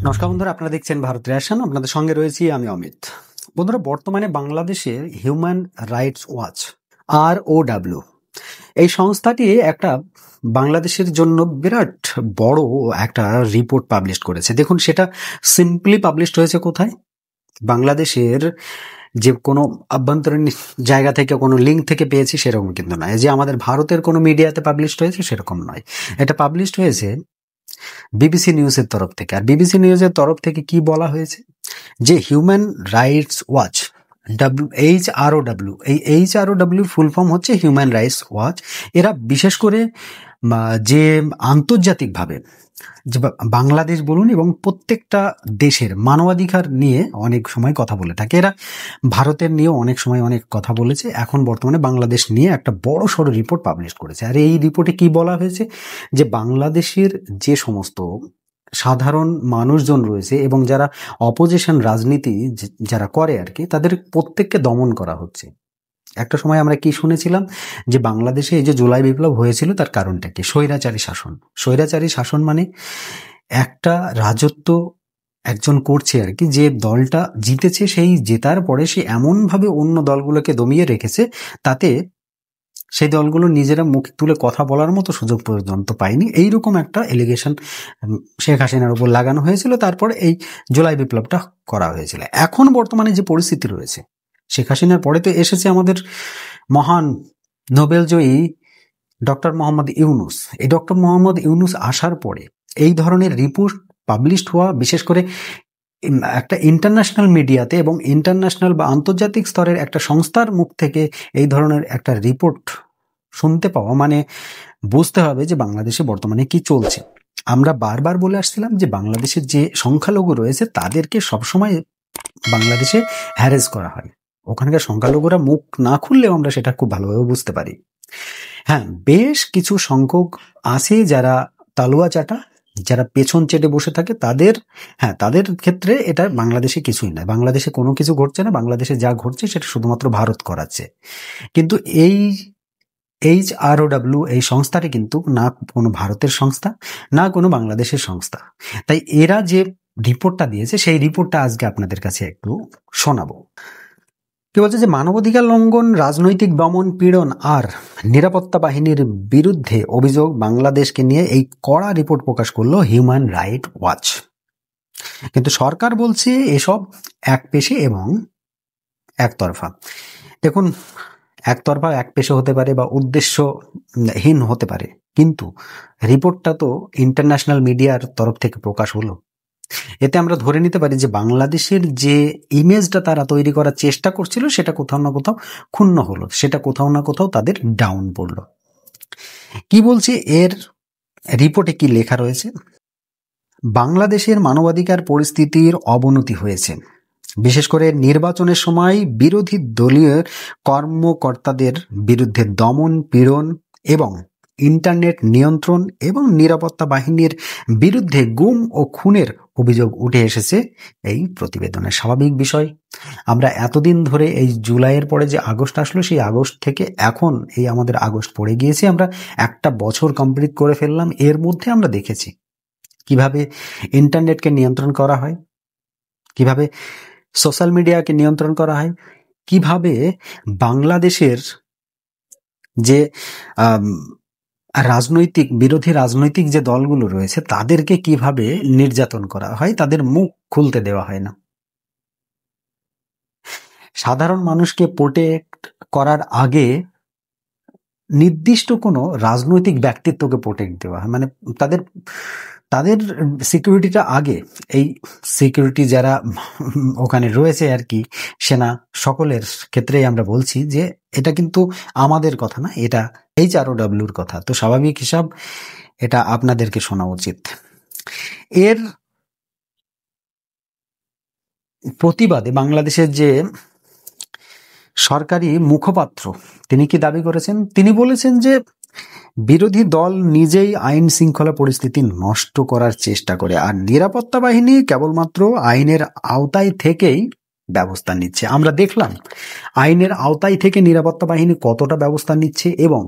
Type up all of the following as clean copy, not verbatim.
নমস্কার বন্ধুরা, আপনারা দেখছেন ভারত রেশন। আপনাদের সঙ্গে রয়েছি আমি অমিত। বন্ধুরা, বর্তমানে বাংলাদেশের হিউম্যান রাইটস ওয়াচ ROW এই সংস্থাটি একটা বাংলাদেশের জন্য বিরাট বড় একটা রিপোর্ট পাবলিশ করেছে। দেখুন, সেটা সিম্পলি পাবলিশ হয়েছে কোথায়? বাংলাদেশের যে কোনো আভ্যন্তরীণ জায়গা থেকে কোনো লিঙ্ক থেকে পেয়েছি সেরকম কিন্তু নয়, যে আমাদের ভারতের কোনো মিডিয়াতে পাবলিশ হয়েছে সেরকম নয়। এটা পাবলিশ হয়েছে বিবিসি নিউজের তরফ থেকে। আর বিবিসি নিউজের তরফ থেকে কি বলা হয়েছে, যে হিউম্যান রাইটস ওয়াচ HROW, এই HROW ফুল ফর্ম হচ্ছে হিউম্যান রাইটস ওয়াচ। এরা বিশেষ করে যে আন্তর্জাতিকভাবে যে বাংলাদেশ বলুন এবং প্রত্যেকটা দেশের মানবাধিকার নিয়ে অনেক সময় কথা বলে থাকে। এরা ভারতের নিয়েও অনেক সময় অনেক কথা বলেছে। এখন বর্তমানে বাংলাদেশ নিয়ে একটা বড় সড়ো রিপোর্ট পাবলিশ করেছে। আর এই রিপোর্টে কি বলা হয়েছে, যে বাংলাদেশের যে সমস্ত সাধারণ মানুষজন রয়েছে এবং যারা অপোজিশন রাজনীতি যারা করে আর কি, তাদের প্রত্যেককে দমন করা হচ্ছে। একটা সময় আমরা কি শুনেছিলাম, যে বাংলাদেশে এই যে জুলাই বিপ্লব হয়েছিল তার কারণটা কি? স্বৈরাচারী শাসন। স্বৈরাচারী শাসন মানে একটা রাজত্ব একজন করছে আর কি, যে দলটা জিতেছে সেই জেতার পরে সে এমনভাবে অন্য দলগুলোকে দমিয়ে রেখেছে, তাতে সেই দলগুলো নিজেরা মুখ তুলে কথা বলার মতো সুযোগ পর্যন্ত পায়নি। এইরকম একটা এলিগেশন শেখ হাসিনার উপর লাগানো হয়েছিল, তারপরে এই জুলাই বিপ্লবটা করা হয়েছিল। এখন বর্তমানে যে পরিস্থিতি রয়েছে, শেখ হাসিনার পরে তো এসেছে আমাদের মহান নোবেলজয়ী ডক্টর মোহাম্মদ ইউনুস। এই ডক্টর মোহাম্মদ ইউনুস আসার পরে এই ধরনের রিপোর্ট পাবলিশড হওয়া, বিশেষ করে একটা ইন্টারন্যাশনাল মিডিয়াতে এবং ইন্টারন্যাশনাল বা আন্তর্জাতিক স্তরের একটা সংস্থার মুখ থেকে এই ধরনের একটা রিপোর্ট শুনতে পাওয়া, মানে বুঝতে হবে যে বাংলাদেশে বর্তমানে কি চলছে। আমরা বারবার বলে আসছিলাম যে বাংলাদেশের যে সংখ্যালঘু রয়েছে তাদেরকে সবসময় বাংলাদেশে হ্যারেস করা হয়। ওখানকার সংখ্যালঘুরা মুখ না খুললেও আমরা সেটা খুব ভালোভাবে বুঝতে পারি। হ্যাঁ, বেশ কিছু সংখ্যক আছে যারা তালুয়া চাটা, যারা পেছন চেটে বসে থাকে, তাদের ক্ষেত্রে এটা বাংলাদেশে কিছুই নয়। বাংলাদেশে কোনো কিছু ঘটছে না, বাংলাদেশে যা ঘটছে সেটা শুধুমাত্র ভারত করাচ্ছে। কিন্তু এই HROW এই সংস্থাটি কিন্তু না কোনো ভারতের সংস্থা, না কোনো বাংলাদেশের সংস্থা। তাই এরা যে রিপোর্টটা দিয়েছে সেই রিপোর্টটা আজকে আপনাদের কাছে একটু শোনাবো। কি বলছে, যে মানবাধিকার লঙ্ঘন, রাজনৈতিক দমন পীড়ন আর নিরাপত্তা বাহিনীর বিরুদ্ধে অভিযোগ বাংলাদেশকে নিয়ে এই কড়া রিপোর্ট প্রকাশ করলো হিউম্যান রাইট ওয়াচ। কিন্তু সরকার বলছে এসব একপেশে এবং একতরফা। দেখুন, একতরফা একপেশে হতে পারে বা উদ্দেশ্যহীন হতে পারে, কিন্তু রিপোর্টটা তো ইন্টারন্যাশনাল মিডিয়ার তরফ থেকে প্রকাশ হলো। এতে আমরা ধরে নিতে পারি যে বাংলাদেশের যে ইমেজটা তারা তৈরি করার চেষ্টা করছিল সেটা কোথাও না কোথাও ক্ষুণ্ণ হলো, সেটা কোথাও না কোথাও তাদের ডাউন পড়লো। কি বলছে এর রিপোর্টে, কি লেখা রয়েছে? বাংলাদেশের মানবাধিকার পরিস্থিতির অবনতি হয়েছে, বিশেষ করে নির্বাচনের সময় বিরোধী দলীয় কর্মকর্তাদের বিরুদ্ধে দমন পীড়ন এবং ইন্টারনেট নিয়ন্ত্রণ এবং নিরাপত্তা বাহিনীর বিরুদ্ধে গুম ও খুনের অভিযোগ উঠে এসেছে এই প্রতিবেদনে। স্বাভাবিক বিষয়, আমরা এতদিন ধরে এই জুলাইয়ের পরে যে আগস্ট আসলো, সেই আগস্ট থেকে এখন এই আমাদের আগস্ট পড়ে গিয়েছে, আমরা একটা বছর কমপ্লিট করে ফেললাম। এর মধ্যে আমরা দেখেছি কিভাবে ইন্টারনেটকে নিয়ন্ত্রণ করা হয়, কিভাবে সোশ্যাল মিডিয়াকে নিয়ন্ত্রণ করা হয়, কিভাবে বাংলাদেশের যে বিরোধী রাজনৈতিক যে দলগুলো রয়েছে তাদেরকে কিভাবে নির্যাতন করা হয়, তাদের মুখ খুলতে দেওয়া হয় না। সাধারণ মানুষকে প্রোটেক্ট করার আগে নির্দিষ্ট কোনো রাজনৈতিক ব্যক্তিত্বকে প্রোটেক্ট দেওয়া হয়, মানে তাদের সিকিউরিটিটা আগে। এই সিকিউরিটি যারা ওখানে রয়েছে আর কি, সেনা, সকলের ক্ষেত্রেই আমরা বলছি যে এটা কিন্তু আমাদের কথা না, এটা HROWর কথা। তো স্বাভাবিক হিসাব এটা আপনাদেরকে শোনা উচিত। এর প্রতিবাদে বাংলাদেশের যে সরকারি মুখপাত্র, তিনি কি দাবি করেছেন? তিনি বলেছেন যে বিরোধী দল নিজেই আইন শৃঙ্খলা পরিস্থিতি নষ্ট করার চেষ্টা করে, আর নিরাপত্তা বাহিনী কেবলমাত্র আইনের আওতায় থেকেই ব্যবস্থা নিচ্ছে। আমরা দেখলাম আইনের আওতায় থেকে নিরাপত্তা বাহিনী কতটা ব্যবস্থা নিচ্ছে এবং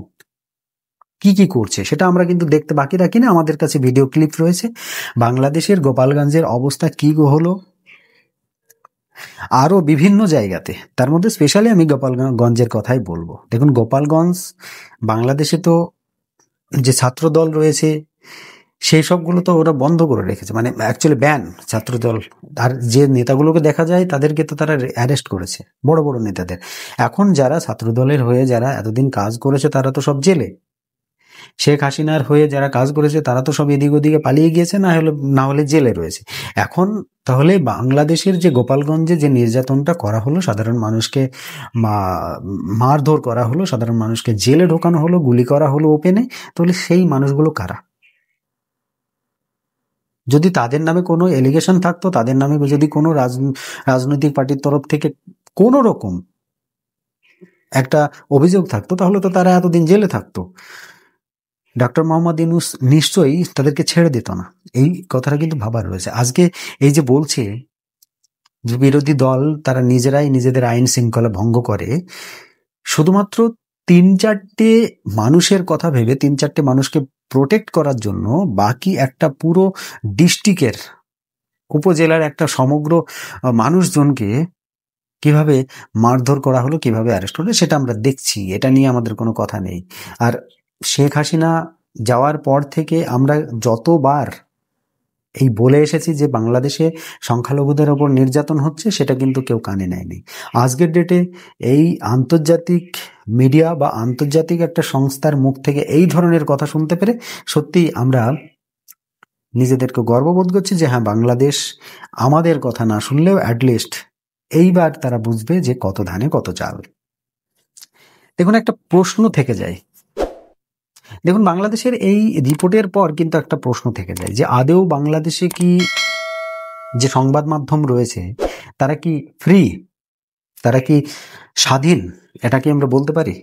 কি কি করছে সেটা আমরা কিন্তু দেখতে বাকি রাখি না। আমাদের কাছে ভিডিও ক্লিপ রয়েছে। বাংলাদেশের গোপালগঞ্জের অবস্থা কি হলো, আরো বিভিন্ন জায়গাতে, তার মধ্যে স্পেশালি আমি গোপালগঞ্জের কথাই বলবো। দেখুন, গোপালগঞ্জ বাংলাদেশে তো যে ছাত্র দল রয়েছে সেই সবগুলো তো ওরা বন্ধ করে রেখেছে, মানে অ্যাকচুয়ালি ব্যান ছাত্র দল। আর যে নেতাগুলোকে দেখা যায় তাদেরকে তো তারা অ্যারেস্ট করেছে, বড় বড় নেতাদের। এখন যারা ছাত্র দলের হয়ে যারা এতদিন কাজ করেছে তারা তো সব জেলে। শেখ হাসিনার হয়ে যারা কাজ করেছে তারা তো সব এদিক ওদিকে পালিয়ে গিয়েছে, না হলে জেলে রয়েছে। এখন তাহলে বাংলাদেশের যে গোপালগঞ্জে যে নির্যাতনটা করা হলো, সাধারণ মানুষকে মারধর করা হলো, সাধারণ মানুষকে জেলে ঢোকানো হলো, গুলি করা হলো ওপেনে, তাহলে সেই মানুষগুলো কারা? যদি তাদের নামে কোনো এলিগেশন থাকতো, তাদের নামে যদি কোনো রাজনৈতিক পার্টির তরফ থেকে কোনো রকম একটা অভিযোগ থাকতো, তাহলে তো তারা এতদিন জেলে থাকতো। ডক্টর মোহাম্মদ ইউনূস নিশ্চয়ই তাদেরকে ছেড়ে দিত না। এই কথাটা কিন্তু ভাবার রয়েছে। আজকে এই যে বলছে যে বিরোধী দল তারা নিজেরাই নিজেদের আইন শৃঙ্খলা ভঙ্গ করে, শুধুমাত্র 3-4টে মানুষের কথা ভেবে, 3-4টে মানুষকে প্রোটেক্ট করার জন্য বাকি একটা পুরো ডিস্ট্রিক্টের, উপজেলার একটা সমগ্র মানুষজনকে কিভাবে মারধর করা হলো, কিভাবে অ্যারেস্ট হলো, সেটা আমরা দেখছি। এটা নিয়ে আমাদের কোনো কথা নেই। আর শেখ হাসিনা যাওয়ার পর থেকে আমরা যতবার এই বলে এসেছি যে বাংলাদেশে সংখ্যালঘুদের ওপর নির্যাতন হচ্ছে, সেটা কিন্তু কেউ কানে নেয়নি। আজকের ডেটে এই আন্তর্জাতিক মিডিয়া বা আন্তর্জাতিক একটা সংস্থার মুখ থেকে এই ধরনের কথা শুনতে পেরে সত্যিই আমরা নিজেদেরকে গর্ববোধ করছি যে হ্যাঁ, বাংলাদেশ আমাদের কথা না শুনলেও অ্যাটলিস্ট এইবার তারা বুঝবে যে কত ধানে কত চাল। দেখুন, একটা প্রশ্ন থেকে যায়। দেখুন, বাংলাদেশের এই রিপোর্টের পর কিন্তু একটা প্রশ্ন থেকে যায় যে আদৌ বাংলাদেশে কি যে সংবাদ মাধ্যম রয়েছে তারা কি ফ্রি, তারা কি স্বাধীন? এটা কি আমরা বলতে পারি?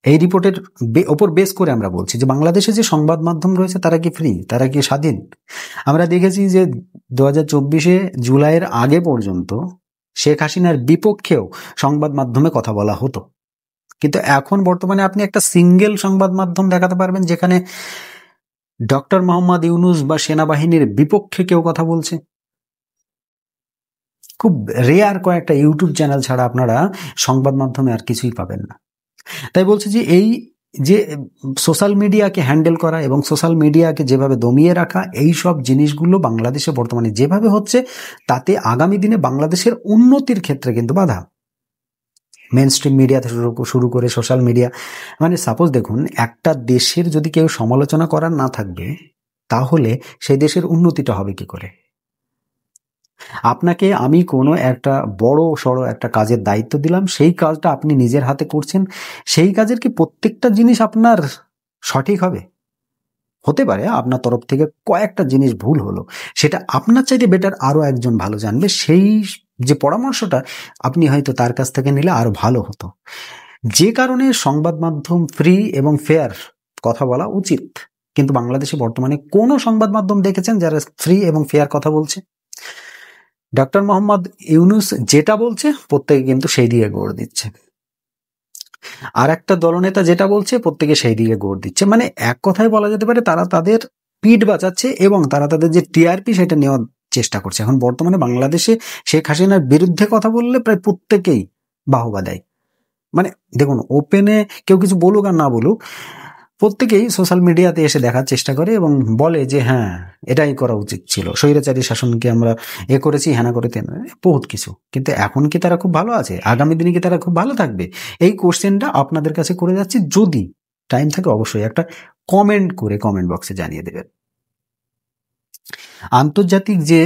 এই রিপোর্টের ওপর বেস করে আমরা বলছি যে বাংলাদেশে যে সংবাদ মাধ্যম রয়েছে তারা কি ফ্রি, তারা কি স্বাধীন? আমরা দেখেছি যে 2024 জুলাইয়ের আগে পর্যন্ত শেখ হাসিনার বিপক্ষেও সংবাদ মাধ্যমে কথা বলা হতো, কিন্তু এখন বর্তমানে আপনি একটা সিঙ্গেল সংবাদ মাধ্যম দেখাতে পারবেন যেখানে ডক্টর মোহাম্মদ ইউনূস বা সেনাবাহিনীর বিপক্ষে কেউ কথা বলছে? খুব রেয়ার কয়েকটা ইউটিউব চ্যানেল ছাড়া আপনারা সংবাদ মাধ্যমে আর কিছুই পাবেন না। তাই বলছে যে এই যে সোশ্যাল মিডিয়াকে হ্যান্ডেল করা এবং সোশ্যাল মিডিয়াকে যেভাবে দমিয়ে রাখা, এই সব জিনিসগুলো বাংলাদেশে বর্তমানে যেভাবে হচ্ছে, তাতে আগামী দিনে বাংলাদেশের উন্নতির ক্ষেত্রে কিন্তু বাধা। মেন স্ট্রিম মিডিয়া থেকে শুরু করে সোশ্যাল মিডিয়া, মানে সাপোজ দেখুন, একটা দেশের যদি কেউ সমালোচনা করার না থাকবে, তাহলে সেই দেশের উন্নতিটা হবে কি করে? আপনাকে আমি কোনো একটা বড় সড়ো একটা কাজের দায়িত্ব দিলাম, সেই কাজটা আপনি নিজের হাতে করছেন, সেই কাজের কি প্রত্যেকটা জিনিস আপনার সঠিক হবে? হতে পারে আপনার তরফ থেকে কয়েকটা জিনিস ভুল হলো, সেটা আপনার চাইতে বেটার আরো একজন ভালো জানবে, সেই যে পরামর্শটা আপনি হয়তো তার কাছ থেকে নিলে আরো ভালো হতো। যে কারণে সংবাদ মাধ্যম ফ্রি এবং ফেয়ার কথা বলা উচিত, কিন্তু বাংলাদেশে বর্তমানে কোন সংবাদ মাধ্যম দেখেছেন যারা ফ্রি এবং ফেয়ার কথা বলছে? ডক্টর মোহাম্মদ ইউনূস যেটা বলছে প্রত্যেকে কিন্তু সেই দিকে গোড় দিচ্ছে, আর একটা দলনেতা যেটা বলছে প্রত্যেকে সেই দিকে গোড় দিচ্ছে। মানে এক কথায় বলা যেতে পারে তারা তাদের পিঠ বাঁচাচ্ছে এবং তারা তাদের যে টিআরপি সেটা নেওয়ার চেষ্টা করছে। এখন বর্তমানে বাংলাদেশে শেখ হাসিনার বিরুদ্ধে কথা বললে প্রায় প্রত্যেকেই বাহবা দেয়। মানে দেখুন, ওপেনে কেউ কিছু বলুক আর না বলুক, প্রত্যেকেই সোশ্যাল মিডিয়াতে এসে দেখার চেষ্টা করে এবং বলে যে হ্যাঁ, এটাই করা উচিত ছিল, স্বৈরাচারী শাসনকে আমরা করেছি, হ্যানা করে তেন, বহুত কিছু। কিন্তু এখন কি তারা খুব ভালো আছে? আগামী দিনে কি তারা খুব ভালো থাকবে? এই কোশ্চেনটা আপনাদের কাছে করে যাচ্ছি। যদি টাইম থাকে অবশ্যই একটা কমেন্ট করে কমেন্ট বক্সে জানিয়ে দেবেন। আন্তর্জাতিক যে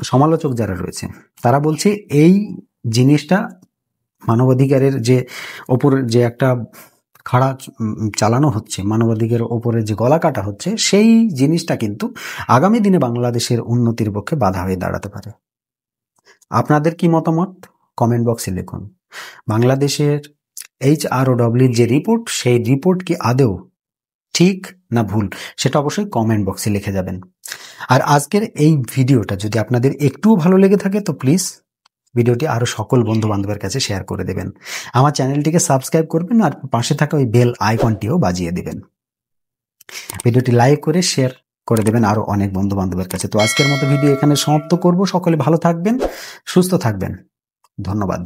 সমালোচক যারা রয়েছে তারা বলছে এই জিনিসটা মানবাধিকারের যে ওপর যে একটা খাড়া চালানো হচ্ছে, মানবাধিকারের ওপরে যে গলা কাটা হচ্ছে, সেই জিনিসটা কিন্তু আগামী দিনে বাংলাদেশের উন্নতির পক্ষে বাধা হয়ে দাঁড়াতে পারে। আপনাদের কি মতামত কমেন্ট বক্সে লিখুন। বাংলাদেশের HRW যে রিপোর্ট, সেই রিপোর্ট কি আদৌ ঠিক না ভুল, সেটা অবশ্যই কমেন্ট বক্সে লিখে যাবেন। আর আজকের এই ভিডিওটা যদি আপনাদের একটুও ভালো লেগে থাকে তো প্লিজ ভিডিওটি আরও সকল বন্ধু বান্ধবের কাছে শেয়ার করে দেবেন। আমার চ্যানেলটিকে সাবস্ক্রাইব করবেন আর পাশে থাকা ওই বেল আইকনটিও বাজিয়ে দেবেন। ভিডিওটি লাইক করে শেয়ার করে দেবেন আরও অনেক বন্ধু বান্ধবের কাছে। তো আজকের মতো ভিডিও এখানে সমাপ্ত করব। সকলে ভালো থাকবেন, সুস্থ থাকবেন। ধন্যবাদ।